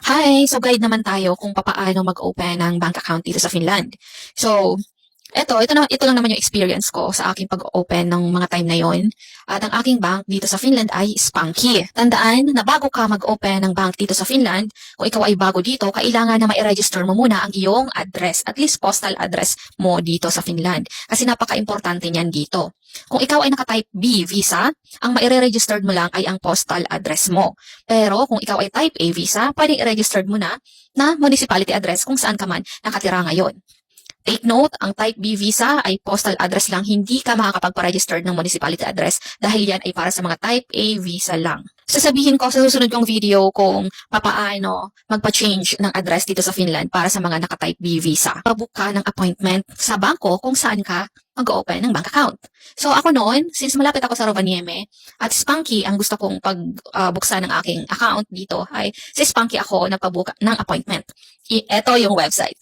Hi! So guide naman tayo kung papaano mag-open ng bank account dito sa Finland. So, ito lang naman yung experience ko sa aking pag-open ng mga time na yon. At ang aking bank dito sa Finland ay Spanky. Tandaan na bago ka mag-open ng bank dito sa Finland, kung ikaw ay bago dito, kailangan na ma-register mo muna ang iyong address, at least postal address mo dito sa Finland. Kasi napaka-importante niyan dito. Kung ikaw ay naka-type B visa, ang ma-registered mo lang ay ang postal address mo. Pero kung ikaw ay type A visa, pwedeng i-registered mo na municipality address kung saan ka man nakatira ngayon. Take note, ang type B visa ay postal address lang, hindi ka makakapagpa-register ng municipality address dahil yan ay para sa mga type A visa lang. Sasabihin ko sa susunod kong video kung papaano magpa-change ng address dito sa Finland para sa mga naka-type B visa. Pabook ka ng appointment sa bangko kung saan ka mag-open ng bank account. So ako noon, since malapit ako sa Rovaniemi at Spanky ang gusto kong pagbuksan ng aking account dito ay si Spanky ako nagpabook ng appointment. Ito yung website.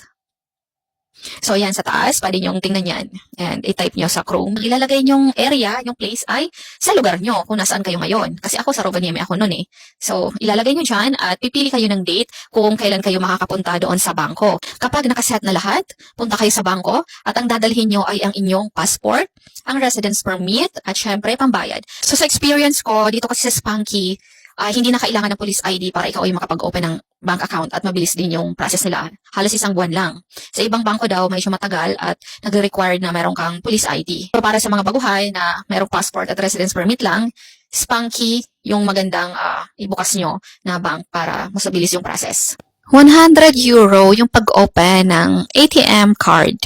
So, yan sa taas, pwede nyong tingnan yan. And i-type nyo sa Chrome. Ilalagay nyong area, yung place ay sa lugar nyo kung nasaan kayo ngayon. Kasi ako sa Rovaniemi ako noon eh. So, ilalagay nyo dyan at pipili kayo ng date kung kailan kayo makakapunta doon sa bangko. Kapag nakaset na lahat, punta kayo sa bangko at ang dadalhin nyo ay ang inyong passport, ang residence permit at syempre pambayad. So, sa experience ko, dito kasi sa Spanky, hindi na kailangan ng police ID para ikaw ay makapag-open ng bank account at mabilis din yung process nila. Halos isang buwan lang. Sa ibang bangko daw, medyo matagal at nagre-require na meron kang police ID. Pero para sa mga baguhay na merong passport at residence permit lang, Spanky yung magandang ibukas nyo na bank para mas mabilis yung process. 100 euro yung pag-open ng ATM card.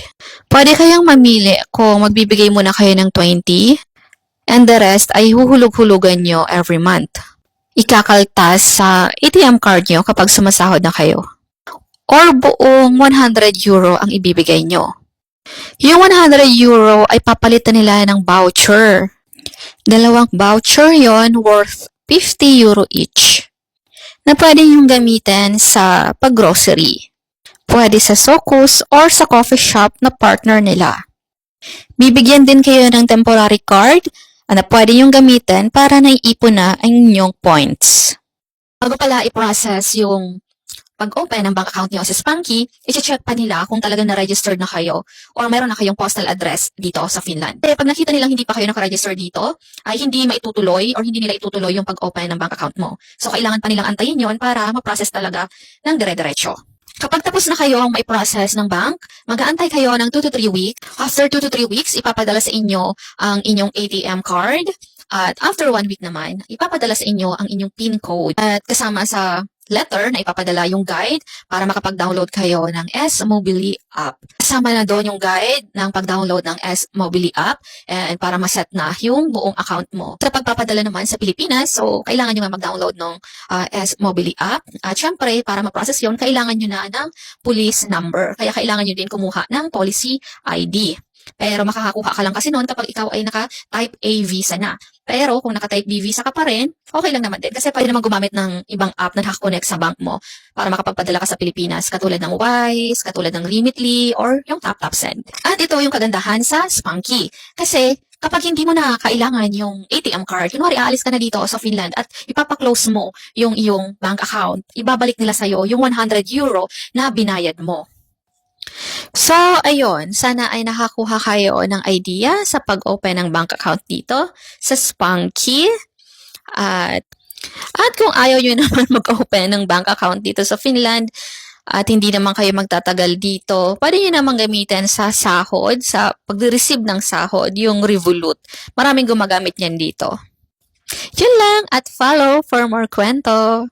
Pwede kayong mamili kung magbibigay muna kayo ng 20 and the rest ay huhulog-hulugan nyo every month. Ikakaltas sa ATM card nyo kapag sumasahod na kayo. Or buong 100 euro ang ibibigay nyo. Yung 100 euro ay papalitan nila ng voucher. Dalawang voucher yon worth 50 euro each na pwede nyong gamitin sa paggrocery. Pwede sa Sokos or sa coffee shop na partner nila. Bibigyan din kayo ng temporary card na pwede niyong gamitin para naiipon na ang inyong points. Bago pala i-process yung pag-open ng bank account niyo sa Spanky, i-check pa nila kung talagang na-registered na kayo or meron na kayong postal address dito sa Finland. Pag nakita nilang hindi pa kayo naka-register dito, ay hindi maitutuloy or hindi nila itutuloy yung pag-open ng bank account mo. So, kailangan pa nilang antayin yon para ma-process talaga ng dire-diretso. Kapag tapos na kayong mai-process ng bank, mag-aantay kayo ng 2 to 3 weeks. After 2 to 3 weeks, ipapadala sa inyo ang inyong ATM card. At after 1 week naman, ipapadala sa inyo ang inyong PIN code. At kasama sa letter na ipapadala yung guide para makapag-download kayo ng S-Mobily app. Kasama na doon yung guide ng pag-download ng S-Mobily app and para maset na yung buong account mo. Sa pagpapadala naman sa Pilipinas, so kailangan nyo nga mag-download ng S-Mobily app. At syempre, para ma-process yun, kailangan nyo na ng police number. Kaya kailangan nyo din kumuha ng policy ID. Pero makakakuha ka lang kasi noon kapag ikaw ay naka-type A visa na. Pero kung naka-type B visa ka pa rin, okay lang naman din. Kasi pwede naman gumamit ng ibang app na nakakonect sa bank mo para makapagpadala ka sa Pilipinas. Katulad ng Wise, katulad ng Limitly, or yung Tap Send. At ito yung kagandahan sa Spanky. Kasi kapag hindi mo na kailangan yung ATM card, kunwari aalis ka na dito sa Finland at ipapaklose mo yung iyong bank account, ibabalik nila sa'yo yung 100 euro na binayad mo. So, ayun, sana ay nakakuha kayo ng idea sa pag-open ng bank account dito sa Spanky. At kung ayaw nyo naman mag-open ng bank account dito sa Finland at hindi naman kayo magtatagal dito, pwede nyo naman gamitin sa sahod, sa pag-receive ng sahod, yung Revolut. Maraming gumagamit yan dito. Yun lang at follow for more kwento.